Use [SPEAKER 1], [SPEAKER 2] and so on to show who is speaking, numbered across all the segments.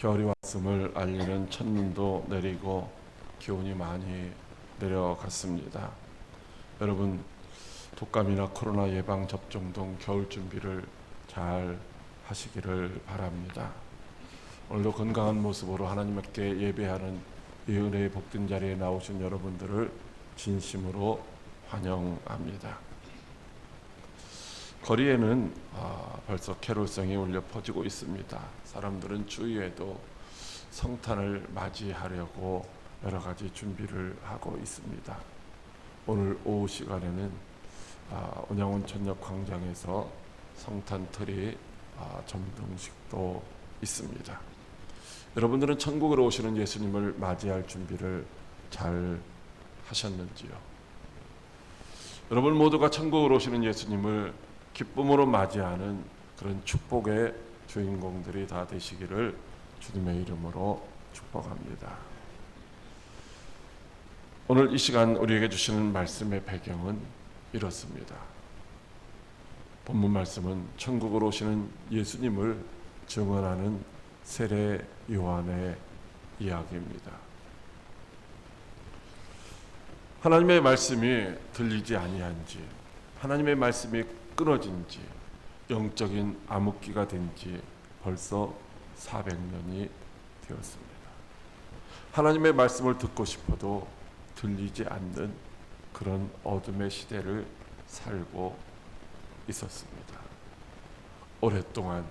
[SPEAKER 1] 겨울이 왔음을 알리는 첫눈도 내리고 기온이 많이 내려갔습니다. 여러분, 독감이나 코로나 예방 접종 등 겨울 준비를 잘 하시기를 바랍니다. 오늘도 건강한 모습으로 하나님께 예배하는 이 은혜의 복된 자리에 나오신 여러분들을 진심으로 환영합니다. 거리에는 벌써 캐롤성이 울려 퍼지고 있습니다. 사람들은 주위에도 성탄을 맞이하려고 여러 가지 준비를 하고 있습니다. 오늘 오후 시간에는 온양원 천역 광장에서 성탄 트리 점등식도 있습니다. 여러분들은 천국으로 오시는 예수님을 맞이할 준비를 잘 하셨는지요? 여러분 모두가 천국으로 오시는 예수님을 기쁨으로 맞이하는 그런 축복의 주인공들이 다 되시기를 주님의 이름으로 축복합니다. 오늘 이 시간 우리에게 주시는 말씀의 배경은 이렇습니다. 본문 말씀은 천국으로 오시는 예수님을 증언하는 세례 요한의 이야기입니다. 하나님의 말씀이 들리지 아니한지, 하나님의 말씀이 끊어진지, 영적인 암흑기가 된지 벌써 400년이 되었습니다. 하나님의 말씀을 듣고 싶어도 들리지 않는 그런 어둠의 시대를 살고 있었습니다. 오랫동안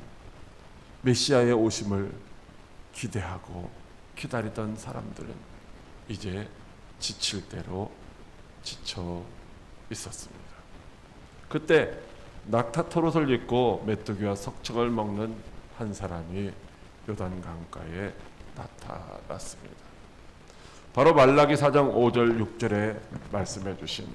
[SPEAKER 1] 메시아의 오심을 기대하고 기다리던 사람들은 이제 지칠 대로 지쳐 있었습니다. 그때 낙타토롯을 입고 메뚜기와 석청을 먹는 한 사람이 요단 강가에 나타났습니다. 바로 말라기 4장 5절 6절에 말씀해 주신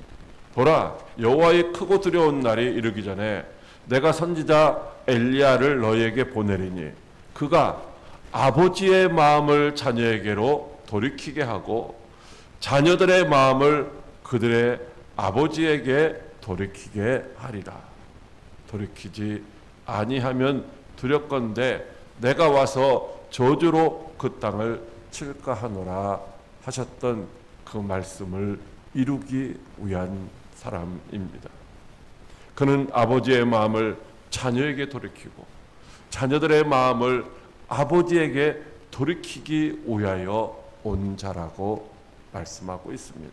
[SPEAKER 1] 보라, 여호와의 크고 두려운 날이 이르기 전에 내가 선지자 엘리야를 너희에게 보내리니 그가 아버지의 마음을 자녀에게로 돌이키게 하고 자녀들의 마음을 그들의 아버지에게 돌이키게 하리라. 돌이키지 아니하면 두렵건대 내가 와서 저주로 그 땅을 칠까 하노라 하셨던 그 말씀을 이루기 위한 사람입니다. 그는 아버지의 마음을 자녀에게 돌이키고 자녀들의 마음을 아버지에게 돌이키기 위하여 온 자라고 말씀하고 있습니다.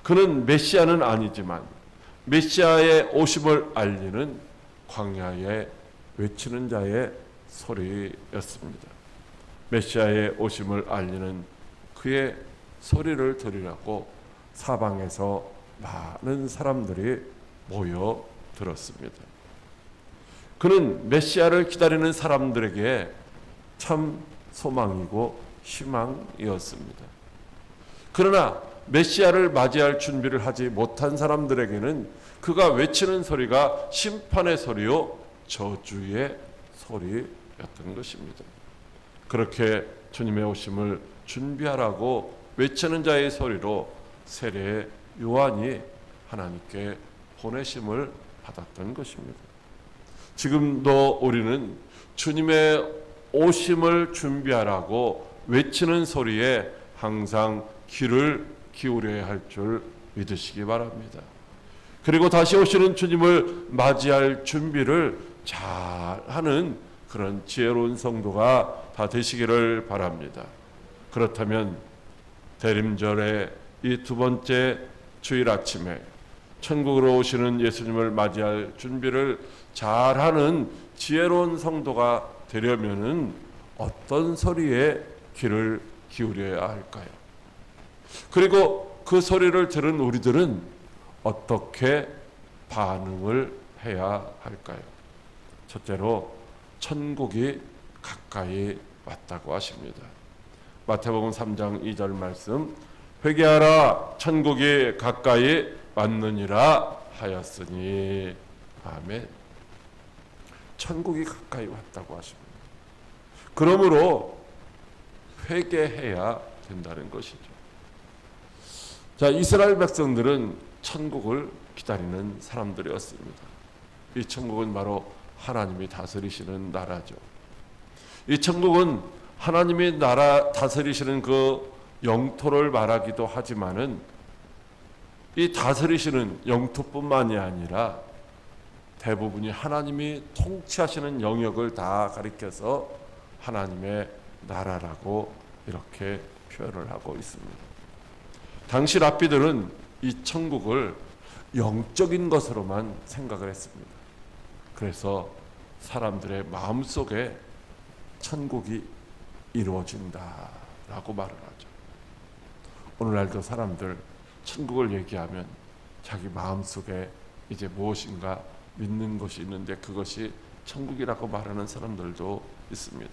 [SPEAKER 1] 그는 메시아는 아니지만 메시아의 오심을 알리는 광야에 외치는 자의 소리였습니다. 메시아의 오심을 알리는 그의 소리를 들으려고 사방에서 많은 사람들이 모여 들었습니다. 그는 메시아를 기다리는 사람들에게 참 소망이고 희망이었습니다. 그러나 메시아를 맞이할 준비를 하지 못한 사람들에게는 그가 외치는 소리가 심판의 소리요 저주의 소리였던 것입니다. 그렇게 주님의 오심을 준비하라고 외치는 자의 소리로 세례 요한이 하나님께 보내심을 받았던 것입니다. 지금도 우리는 주님의 오심을 준비하라고 외치는 소리에 항상 귀를 기울여야 할 줄 믿으시기 바랍니다. 그리고 다시 오시는 주님을 맞이할 준비를 잘하는 그런 지혜로운 성도가 다 되시기를 바랍니다. 그렇다면 대림절의 이 두 번째 주일 아침에 천국으로 오시는 예수님을 맞이할 준비를 잘하는 지혜로운 성도가 되려면은 어떤 소리에 귀를 기울여야 할까요? 그리고 그 소리를 들은 우리들은 어떻게 반응을 해야 할까요? 첫째로 천국이 가까이 왔다고 하십니다. 마태복음 3장 2절 말씀, 회개하라 천국이 가까이 왔느니라 하였으니. 아멘. 천국이 가까이 왔다고 하십니다. 그러므로 회개해야 된다는 것이죠. 자, 이스라엘 백성들은 천국을 기다리는 사람들이었습니다. 이 천국은 바로 하나님이 다스리시는 나라죠. 이 천국은 하나님이 나라 다스리시는 그 영토를 말하기도 하지만은 이 다스리시는 영토뿐만이 아니라 대부분이 하나님이 통치하시는 영역을 다 가리켜서 하나님의 나라라고 이렇게 표현을 하고 있습니다. 당시 랍비들은 이 천국을 영적인 것으로만 생각을 했습니다. 그래서 사람들의 마음속에 천국이 이루어진다라고 말을 하죠. 오늘날도 사람들 천국을 얘기하면 자기 마음속에 이제 무엇인가 믿는 것이 있는데 그것이 천국이라고 말하는 사람들도 있습니다.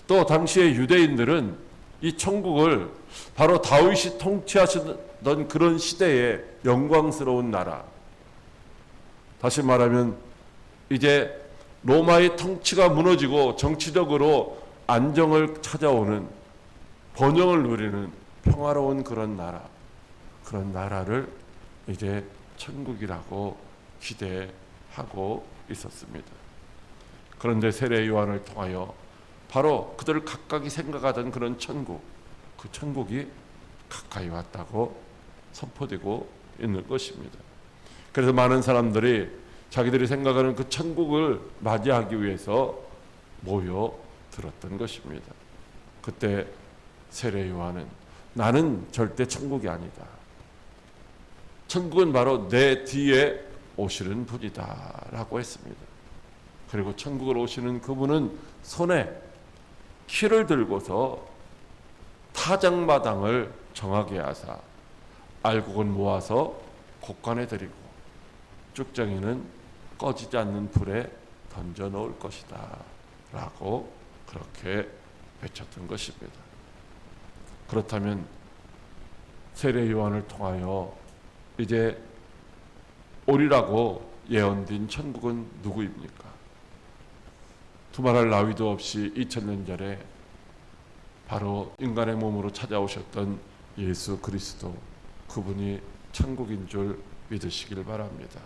[SPEAKER 1] 또 당시의 유대인들은 이 천국을 바로 다윗이 통치하시던 그런 시대의 영광스러운 나라, 다시 말하면 이제 로마의 통치가 무너지고 정치적으로 안정을 찾아오는, 번영을 누리는 평화로운 그런 나라, 그런 나라를 이제 천국이라고 기대하고 있었습니다. 그런데 세례 요한을 통하여 바로 그들 각각이 생각하던 그런 천국, 그 천국이 가까이 왔다고 선포되고 있는 것입니다. 그래서 많은 사람들이 자기들이 생각하는 그 천국을 맞이하기 위해서 모여들었던 것입니다. 그때 세례 요한은 나는 절대 천국이 아니다. 천국은 바로 내 뒤에 오시는 분이다 라고 했습니다. 그리고 천국을 오시는 그분은 손에 키를 들고서 타작마당을 정하게 하사 알곡은 모아서 곡간에 드리고 쭉정이는 꺼지지 않는 불에 던져 놓을 것이다 라고 그렇게 외쳤던 것입니다. 그렇다면 세례 요한을 통하여 이제 오리라고 예언된 천국은 누구입니까? 두말할 나위도 없이 2000년 전에 바로 인간의 몸으로 찾아오셨던 예수 그리스도, 그분이 천국인 줄 믿으시길 바랍니다.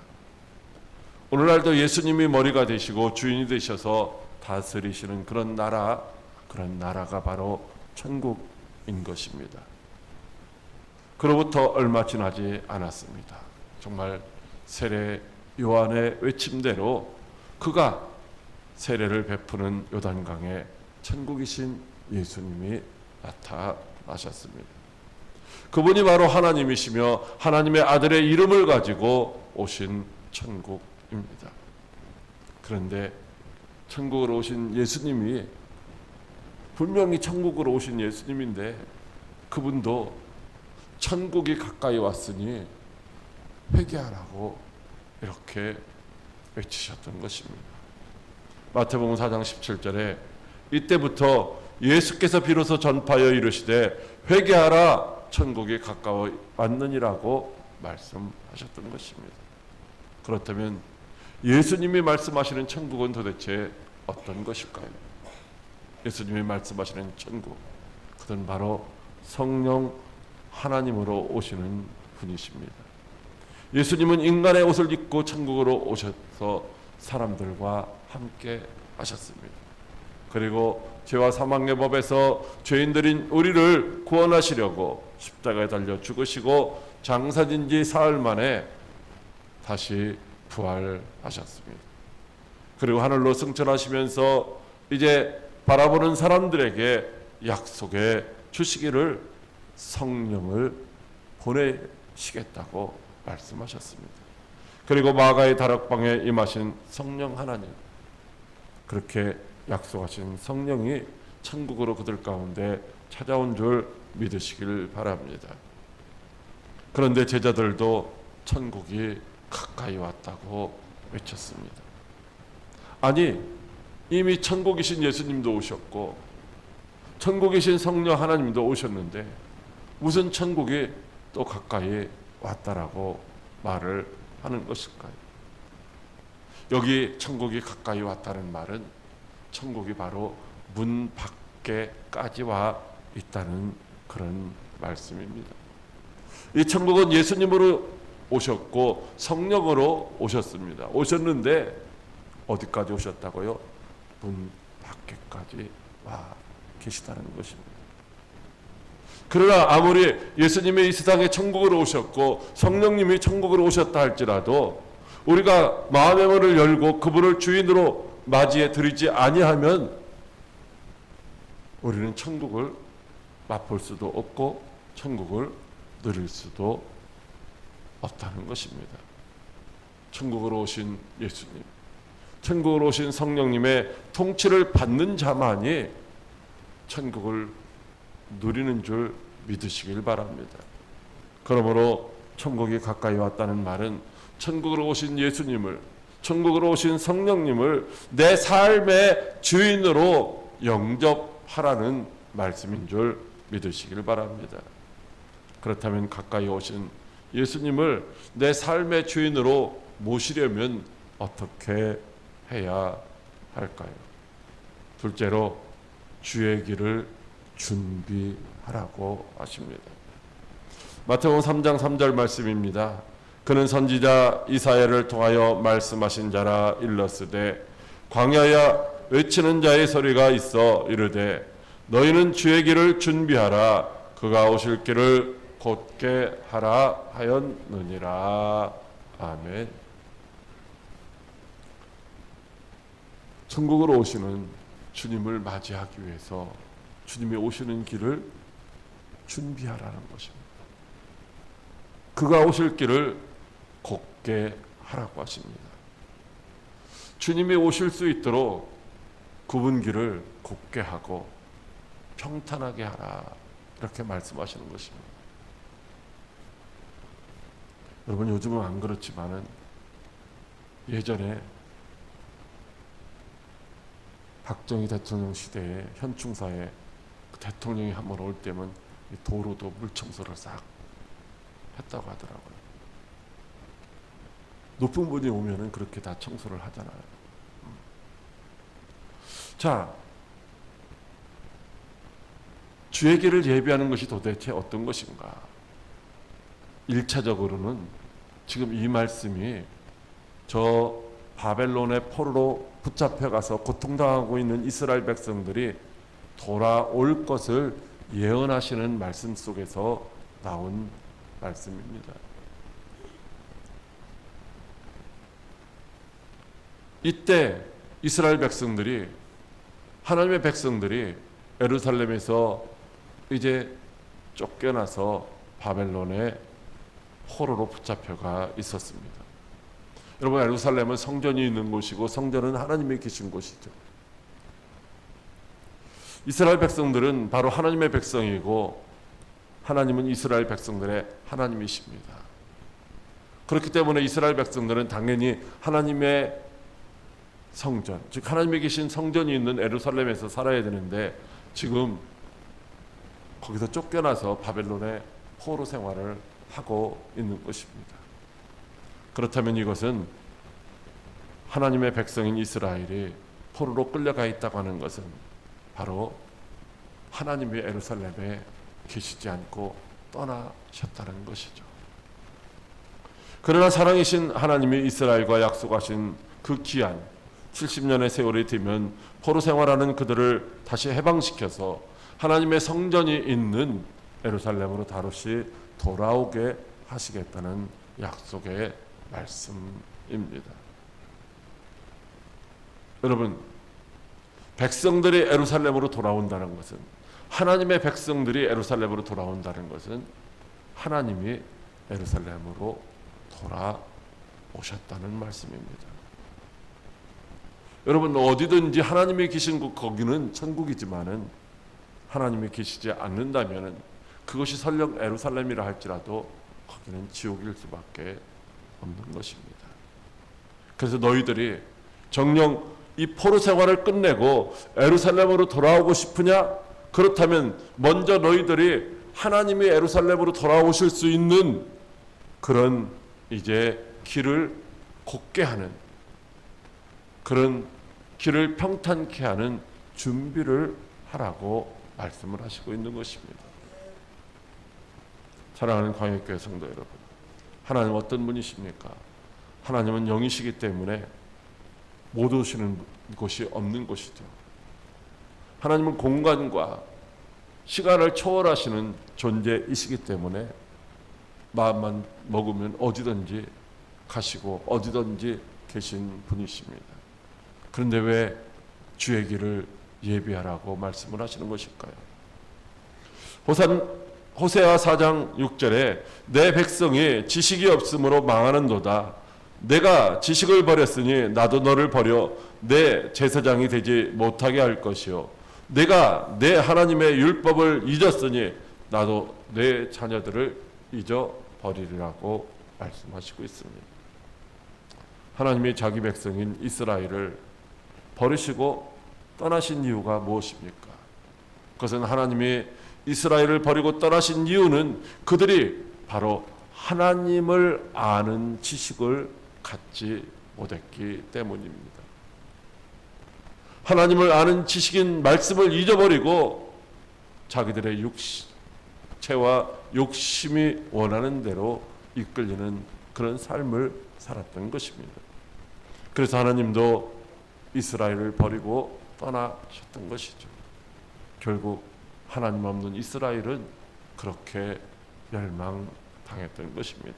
[SPEAKER 1] 오늘날도 예수님이 머리가 되시고 주인이 되셔서 다스리시는 그런 나라가 바로 천국인 것입니다. 그로부터 얼마 지나지 않았습니다. 정말 세례 요한의 외침대로 그가 세례를 베푸는 요단강에 천국이신 예수님이 나타나셨습니다. 그분이 바로 하나님이시며 하나님의 아들의 이름을 가지고 오신 천국입니다. 그런데 천국으로 오신 예수님이 분명히 천국으로 오신 예수님인데 그분도 천국이 가까이 왔으니 회개하라고 이렇게 외치셨던 것입니다. 마태복음 4장 17절에 이때부터 예수께서 비로소 전파하여 이르시되 회개하라 천국이 가까워 왔느니라고 말씀하셨던 것입니다. 그렇다면 예수님이 말씀하시는 천국은 도대체 어떤 것일까요? 예수님이 말씀하시는 천국, 그건 바로 성령 하나님으로 오시는 분이십니다. 예수님은 인간의 옷을 입고 천국으로 오셔서 사람들과 함께 하셨습니다. 그리고 죄와 사망의 법에서 죄인들인 우리를 구원하시려고 십자가에 달려 죽으시고 장사진 지 사흘 만에 다시 부활하셨습니다. 그리고 하늘로 승천하시면서 이제 바라보는 사람들에게 약속해 주시기를 성령을 보내시겠다고 말씀하셨습니다. 그리고 마가의 다락방에 임하신 성령 하나님, 그렇게 약속하신 성령이 천국으로 그들 가운데 찾아온 줄 믿으시길 바랍니다. 그런데 제자들도 천국이 가까이 왔다고 외쳤습니다. 아니, 이미 천국이신 예수님도 오셨고 천국이신 성령 하나님도 오셨는데 무슨 천국이 또 가까이 왔다라고 말을 하는 것일까요? 여기 천국이 가까이 왔다는 말은 천국이 바로 문 밖에까지 와 있다는 그런 말씀입니다. 이 천국은 예수님으로 오셨고 성령으로 오셨습니다. 오셨는데 어디까지 오셨다고요? 문 밖에까지 와 계시다는 것입니다. 그러나 아무리 예수님이 이 세상에 천국으로 오셨고 성령님이 천국으로 오셨다 할지라도 우리가 마음의 문을 열고 그분을 주인으로 맞이해 드리지 아니하면 우리는 천국을 맛볼 수도 없고 천국을 누릴 수도 없다는 것입니다. 천국으로 오신 예수님, 천국으로 오신 성령님의 통치를 받는 자만이 천국을 누리는 줄 믿으시길 바랍니다. 그러므로 천국이 가까이 왔다는 말은 천국으로 오신 예수님을, 천국으로 오신 성령님을 내 삶의 주인으로 영접하라는 말씀인 줄 믿으시길 바랍니다. 그렇다면 가까이 오신 예수님을 내 삶의 주인으로 모시려면 어떻게 해야 할까요? 둘째로 주의 길을 준비하라고 하십니다. 마태복음 3장 3절 말씀입니다. 그는 선지자 이사야를 통하여 말씀하신 자라 일렀으되 광야에 외치는 자의 소리가 있어 이르되 너희는 주의 길을 준비하라 그가 오실 길을 곧게 하라 하였느니라. 아멘. 천국으로 오시는 주님을 맞이하기 위해서 주님이 오시는 길을 준비하라는 것입니다. 그가 오실 길을 곧게 하라고 하십니다. 주님이 오실 수 있도록 그분 길을 곧게 하고 평탄하게 하라 이렇게 말씀하시는 것입니다. 여러분 요즘은 안 그렇지만은 예전에 박정희 대통령 시대에 현충사에 대통령이 한번 올 때면 도로도 물청소를 싹 했다고 하더라고요. 높은 분이 오면은 그렇게 다 청소를 하잖아요. 자, 주의 길을 예비하는 것이 도대체 어떤 것인가? 1차적으로는 지금 이 말씀이 저 바벨론의 포로로 붙잡혀가서 고통당하고 있는 이스라엘 백성들이 돌아올 것을 예언하시는 말씀 속에서 나온 말씀입니다. 이때 이스라엘 백성들이, 하나님의 백성들이 예루살렘에서 이제 쫓겨나서 바벨론의 포로로 붙잡혀가 있었습니다. 여러분, 예루살렘은 성전이 있는 곳이고 성전은 하나님이 계신 곳이죠. 이스라엘 백성들은 바로 하나님의 백성이고 하나님은 이스라엘 백성들의 하나님이십니다. 그렇기 때문에 이스라엘 백성들은 당연히 하나님의 성전, 즉 하나님이 계신 성전이 있는 예루살렘에서 살아야 되는데 지금 거기서 쫓겨나서 바벨론의 포로 생활을 하고 있는 것입니다. 그렇다면 이것은 하나님의 백성인 이스라엘이 포로로 끌려가 있다고 하는 것은 바로 하나님이 예루살렘에 계시지 않고 떠나셨다는 것이죠. 그러나 사랑이신 하나님이 이스라엘과 약속하신 그 기한 70년의 세월이 되면 포로 생활하는 그들을 다시 해방시켜서 하나님의 성전이 있는 예루살렘으로 다시 돌아오게 하시겠다는 약속의 말씀입니다. 여러분, 백성들이 예루살렘으로 돌아온다는 것은, 하나님의 백성들이 예루살렘으로 돌아온다는 것은 하나님이 예루살렘으로 돌아오셨다는 말씀입니다. 여러분, 어디든지 하나님이 계신 곳, 거기는 천국이지만은 하나님이 계시지 않는다면은 그것이 설령 예루살렘이라 할지라도 거기는 지옥일 수밖에 없는 것입니다. 그래서 너희들이 정녕 이 포로 생활을 끝내고 예루살렘으로 돌아오고 싶으냐? 그렇다면 먼저 너희들이 하나님이 예루살렘으로 돌아오실 수 있는 그런 이제 길을 곧게 하는, 그런 길을 평탄케 하는 준비를 하라고 말씀을 하시고 있는 것입니다. 사랑하는 광역교회 성도 여러분, 하나님 어떤 분이십니까? 하나님은 영이시기 때문에 못 오시는 곳이 없는 곳이죠. 하나님은 공간과 시간을 초월하시는 존재이시기 때문에 마음만 먹으면 어디든지 가시고 어디든지 계신 분이십니다. 그런데 왜 주의 길을 예비하라고 말씀을 하시는 것일까요? 호세아 4장 6절에 내 백성이 지식이 없으므로 망하는도다. 내가 지식을 버렸으니 나도 너를 버려 내 제사장이 되지 못하게 할 것이요 내가 내 하나님의 율법을 잊었으니 나도 내 자녀들을 잊어버리리라고 말씀하시고 있습니다. 하나님이 자기 백성인 이스라엘을 버리시고 떠나신 이유가 무엇입니까? 그것은 하나님이 이스라엘을 버리고 떠나신 이유는 그들이 바로 하나님을 아는 지식을 갖지 못했기 때문입니다. 하나님을 아는 지식인 말씀을 잊어버리고 자기들의 육체와 욕심이 원하는 대로 이끌리는 그런 삶을 살았던 것입니다. 그래서 하나님도 이스라엘을 버리고 떠나셨던 것이죠. 결국 하나님 없는 이스라엘은 그렇게 멸망당했던 것입니다.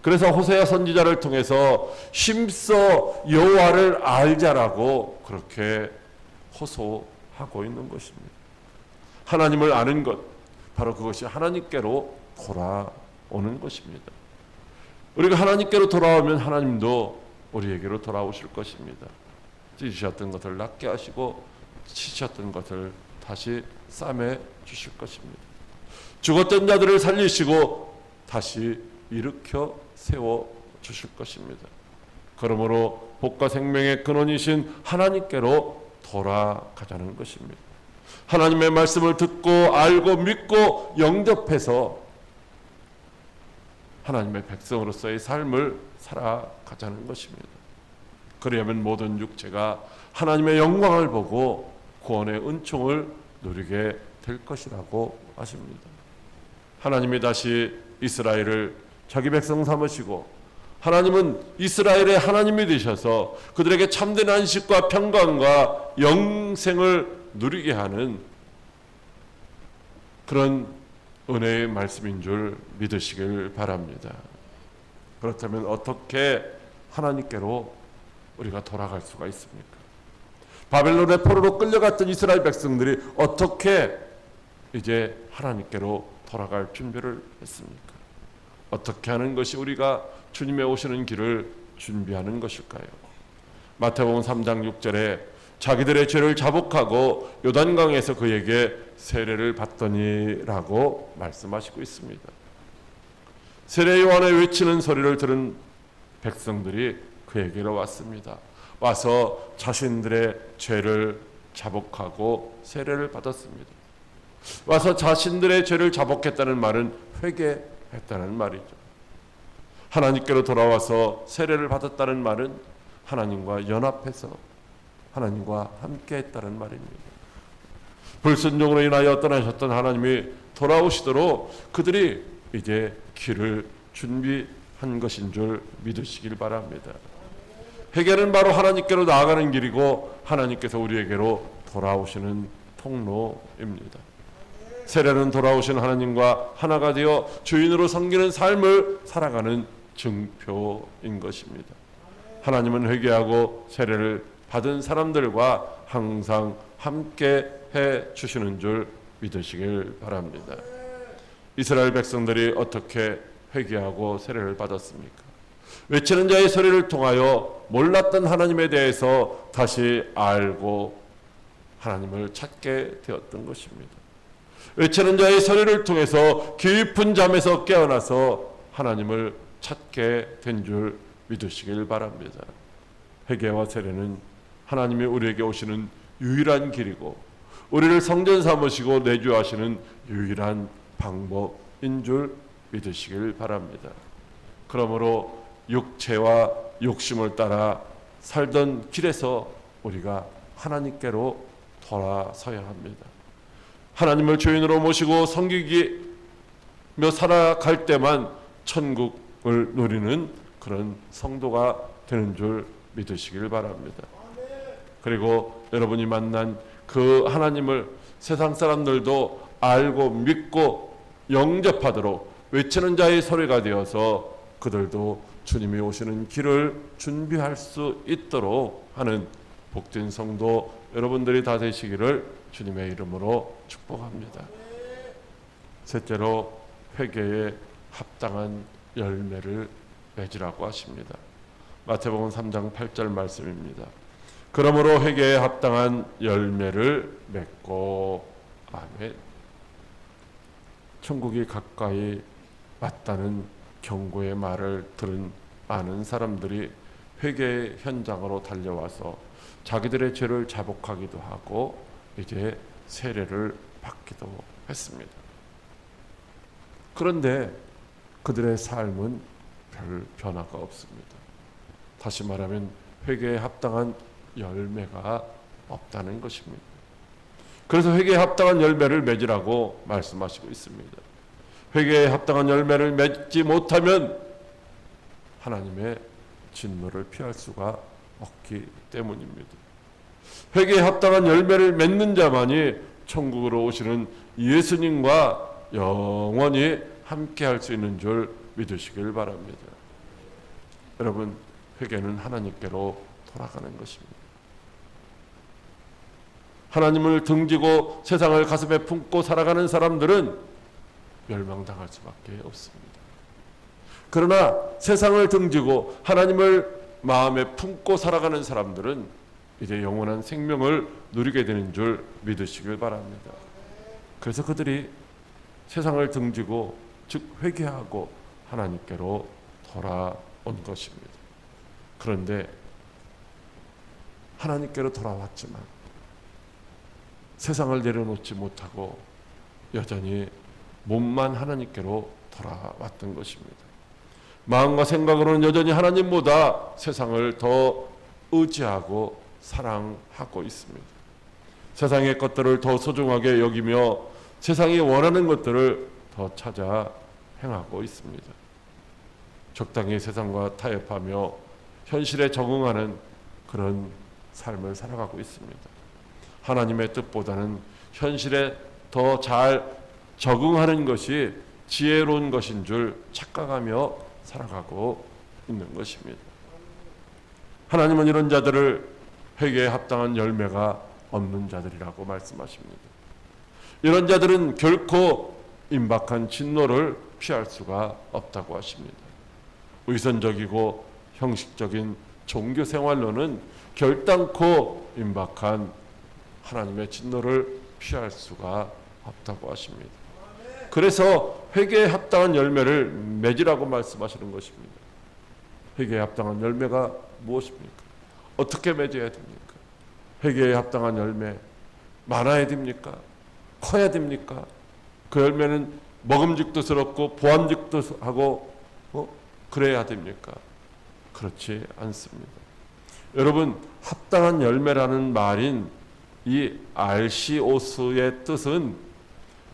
[SPEAKER 1] 그래서 호세아 선지자를 통해서 힘써 여호와를 알자라고 그렇게 호소하고 있는 것입니다. 하나님을 아는 것, 바로 그것이 하나님께로 돌아오는 것입니다. 우리가 하나님께로 돌아오면 하나님도 우리에게로 돌아오실 것입니다. 찢으셨던 것을 낫게 하시고 치셨던 것을 다시 싸매 주실 것입니다. 죽었던 자들을 살리시고 다시 일으켜 세워 주실 것입니다. 그러므로 복과 생명의 근원이신 하나님께로 돌아가자는 것입니다. 하나님의 말씀을 듣고 알고 믿고 영접해서 하나님의 백성으로서의 삶을 살아가자는 것입니다. 그리하면 모든 육체가 하나님의 영광을 보고 구원의 은총을 누리게 될 것이라고 하십니다. 하나님이 다시 이스라엘을 자기 백성 삼으시고 하나님은 이스라엘의 하나님이 되셔서 그들에게 참된 안식과 평강과 영생을 누리게 하는 그런 은혜의 말씀인 줄 믿으시길 바랍니다. 그렇다면 어떻게 하나님께로 우리가 돌아갈 수가 있습니까? 바벨론의 포로로 끌려갔던 이스라엘 백성들이 어떻게 이제 하나님께로 돌아갈 준비를 했습니까? 어떻게 하는 것이 우리가 주님의 오시는 길을 준비하는 것일까요? 마태복음 3장 6절에 자기들의 죄를 자복하고 요단강에서 그에게 세례를 받더니라고 말씀하시고 있습니다. 세례 요한의 외치는 소리를 들은 백성들이 그에게로 왔습니다. 와서 자신들의 죄를 자복하고 세례를 받았습니다. 와서 자신들의 죄를 자복했다는 말은 회개했다는 말이죠. 하나님께로 돌아와서 세례를 받았다는 말은 하나님과 연합해서 하나님과 함께 했다는 말입니다. 불순종으로 인하여 떠나셨던 하나님이 돌아오시도록 그들이 이제 길을 준비한 것인 줄 믿으시길 바랍니다. 회개는 바로 하나님께로 나아가는 길이고 하나님께서 우리에게로 돌아오시는 통로입니다. 세례는 돌아오신 하나님과 하나가 되어 주인으로 섬기는 삶을 살아가는 증표인 것입니다. 하나님은 회개하고 세례를 받은 사람들과 항상 함께 해 주시는 줄 믿으시길 바랍니다. 이스라엘 백성들이 어떻게 회개하고 세례를 받았습니까? 외치는 자의 소리를 통하여 몰랐던 하나님에 대해서 다시 알고 하나님을 찾게 되었던 것입니다. 외치는 자의 소리를 통해서 깊은 잠에서 깨어나서 하나님을 찾게 된 줄 믿으시길 바랍니다. 회개와 세례는 하나님이 우리에게 오시는 유일한 길이고 우리를 성전 삼으시고 내주하시는 유일한 방법인 줄 믿으시길 바랍니다. 그러므로 육체와 욕심을 따라 살던 길에서 우리가 하나님께로 돌아서야 합니다. 하나님을 주인으로 모시고 섬기며 살아갈 때만 천국을 누리는 그런 성도가 되는 줄 믿으시길 바랍니다. 그리고 여러분이 만난 그 하나님을 세상 사람들도 알고 믿고 영접하도록 외치는 자의 소리가 되어서 그들도 주님이 오시는 길을 준비할 수 있도록 하는 복된 성도 여러분들이 다 되시기를 주님의 이름으로 축복합니다. 셋째로 회개에 합당한 열매를 맺으라고 하십니다. 마태복음 3장 8절 말씀입니다. 그러므로 회개에 합당한 열매를 맺고 아멘. 천국이 가까이 왔다는 경고의 말을 들은 많은 사람들이 회개의 현장으로 달려와서 자기들의 죄를 자복하기도 하고 이제 세례를 받기도 했습니다. 그런데 그들의 삶은 별 변화가 없습니다. 다시 말하면 회개에 합당한 열매가 없다는 것입니다. 그래서 회개에 합당한 열매를 맺으라고 말씀하시고 있습니다. 회개에 합당한 열매를 맺지 못하면 하나님의 진노를 피할 수가 없기 때문입니다. 회개에 합당한 열매를 맺는 자만이 천국으로 오시는 예수님과 영원히 함께 할 수 있는 줄 믿으시길 바랍니다. 여러분, 회개는 하나님께로 돌아가는 것입니다. 하나님을 등지고 세상을 가슴에 품고 살아가는 사람들은 멸망당할 수밖에 없습니다. 그러나 세상을 등지고 하나님을 마음에 품고 살아가는 사람들은 이제 영원한 생명을 누리게 되는 줄 믿으시길 바랍니다. 그래서 그들이 세상을 등지고 즉 회개하고 하나님께로 돌아온 것입니다. 그런데 하나님께로 돌아왔지만 세상을 내려놓지 못하고 여전히 몸만 하나님께로 돌아왔던 것입니다. 마음과 생각으로는 여전히 하나님보다 세상을 더 의지하고 사랑하고 있습니다. 세상의 것들을 더 소중하게 여기며 세상이 원하는 것들을 더 찾아 행하고 있습니다. 적당히 세상과 타협하며 현실에 적응하는 그런 삶을 살아가고 있습니다. 하나님의 뜻보다는 현실에 더 잘 적응하는 것이 지혜로운 것인 줄 착각하며 살아가고 있는 것입니다. 하나님은 이런 자들을 회개에 합당한 열매가 없는 자들이라고 말씀하십니다. 이런 자들은 결코 임박한 진노를 피할 수가 없다고 하십니다. 의선적이고 형식적인 종교 생활로는 결단코 임박한 하나님의 진노를 피할 수가 없다고 하십니다. 그래서 회개에 합당한 열매를 맺으라고 말씀하시는 것입니다. 회개에 합당한 열매가 무엇입니까? 어떻게 맺어야 됩니까? 회개에 합당한 열매 많아야 됩니까? 커야 됩니까? 그 열매는 먹음직도스럽고 보암직도 하고 그래야 됩니까? 그렇지 않습니다. 여러분, 합당한 열매라는 말인 이 알시오스의 뜻은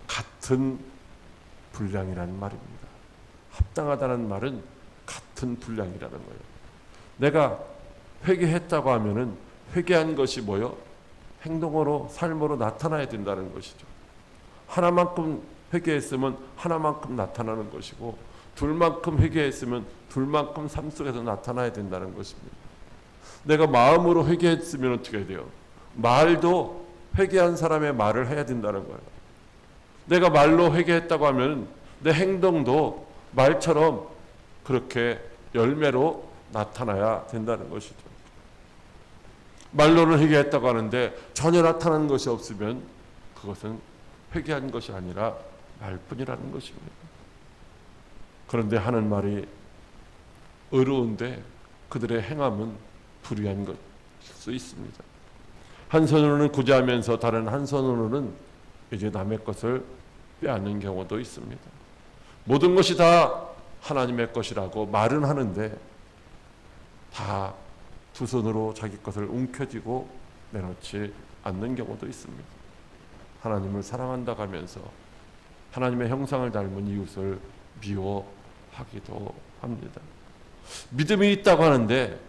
[SPEAKER 1] 같은 분량이라는 말입니다. 합당하다는 말은 같은 분량이라는 거예요. 내가 회개했다고 하면은 회개한 것이 뭐요? 행동으로, 삶으로 나타나야 된다는 것이죠. 하나만큼 회개했으면 하나만큼 나타나는 것이고, 둘만큼 회개했으면 둘만큼 삶 속에서 나타나야 된다는 것입니다. 내가 마음으로 회개했으면 어떻게 돼요? 말도 회개한 사람의 말을 해야 된다는 거예요. 내가 말로 회개했다고 하면 내 행동도 말처럼 그렇게 열매로 나타나야 된다는 것이죠. 말로는 회개했다고 하는데 전혀 나타나는 것이 없으면 그것은 회개한 것이 아니라 말뿐이라는 것입니다. 그런데 하는 말이 어려운데 그들의 행함은 불의한 것일 수 있습니다. 한 손으로는 구제하면서 다른 한 손으로는 이제 남의 것을 빼앗는 경우도 있습니다. 모든 것이 다 하나님의 것이라고 말은 하는데 다 두 손으로 자기 것을 움켜쥐고 내놓지 않는 경우도 있습니다. 하나님을 사랑한다고 하면서 하나님의 형상을 닮은 이웃을 미워하기도 합니다. 믿음이 있다고 하는데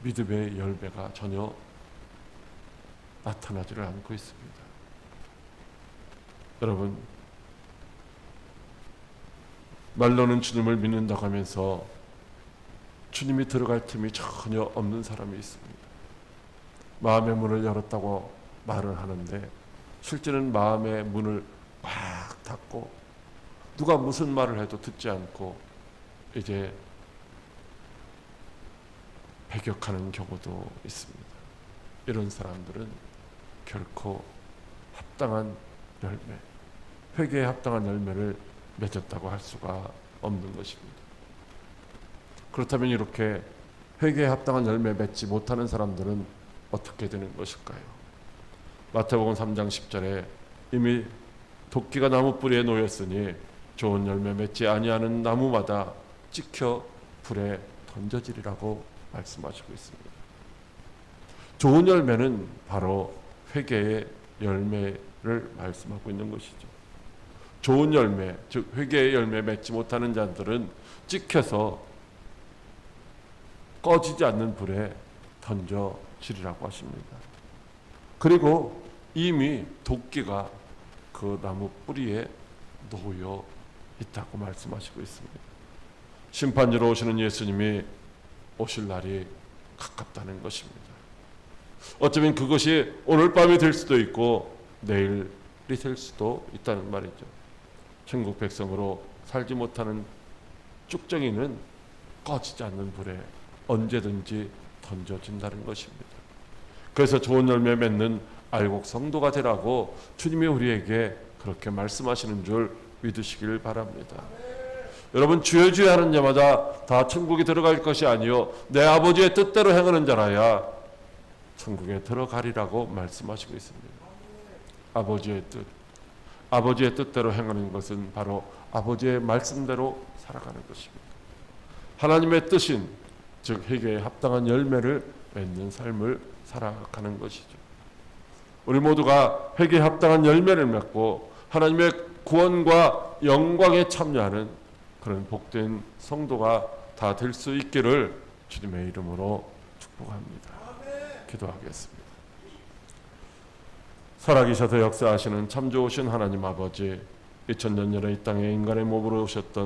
[SPEAKER 1] 믿음의 열매가 전혀 나타나지를 않고 있습니다. 여러분, 말로는 주님을 믿는다고 하면서 주님이 들어갈 틈이 전혀 없는 사람이 있습니다. 마음의 문을 열었다고 말을 하는데 실제는 마음의 문을 꽉 닫고 누가 무슨 말을 해도 듣지 않고 이제 배격하는 경우도 있습니다. 이런 사람들은 결코 합당한 열매, 회개에 합당한 열매를 맺었다고 할 수가 없는 것입니다. 그렇다면 이렇게 회개에 합당한 열매 맺지 못하는 사람들은 어떻게 되는 것일까요? 마태복음 3장 10절에 이미 도끼가 나무 뿌리에 놓였으니 좋은 열매 맺지 아니하는 나무마다 찍혀 불에 던져지리라고 말씀하시고 있습니다. 좋은 열매는 바로 회개의 열매를 말씀하고 있는 것이죠. 좋은 열매, 즉 회개의 열매 맺지 못하는 자들은 찍혀서 꺼지지 않는 불에 던져지리라고 하십니다. 그리고 이미 도끼가 그 나무 뿌리에 놓여 있다고 말씀하시고 있습니다. 심판주로 오시는 예수님이 오실 날이 가깝다는 것입니다. 어쩌면 그것이 오늘 밤이 될 수도 있고 내일이 될 수도 있다는 말이죠. 천국 백성으로 살지 못하는 쭉정이는 꺼지지 않는 불에 언제든지 던져진다는 것입니다. 그래서 좋은 열매 맺는 알곡 성도가 되라고 주님이 우리에게 그렇게 말씀하시는 줄 믿으시길 바랍니다. 여러분, 주여 주여 하는 자마다 다 천국에 들어갈 것이 아니요 내 아버지의 뜻대로 행하는 자라야 천국에 들어가리라고 말씀하시고 있습니다. 아버지의 뜻, 아버지의 뜻대로 행하는 것은 바로 아버지의 말씀대로 살아가는 것입니다. 하나님의 뜻인 즉 회개에 합당한 열매를 맺는 삶을 살아가는 것이죠. 우리 모두가 회개에 합당한 열매를 맺고 하나님의 구원과 영광에 참여하는 그런 복된 성도가 다 될 수 있기를 주님의 이름으로 축복합니다. 기도하겠습니다. 살아계셔서 역사하시는 참 좋으신 하나님 아버지, 2000년 전에 이 땅에 인간의 몸으로 오셨던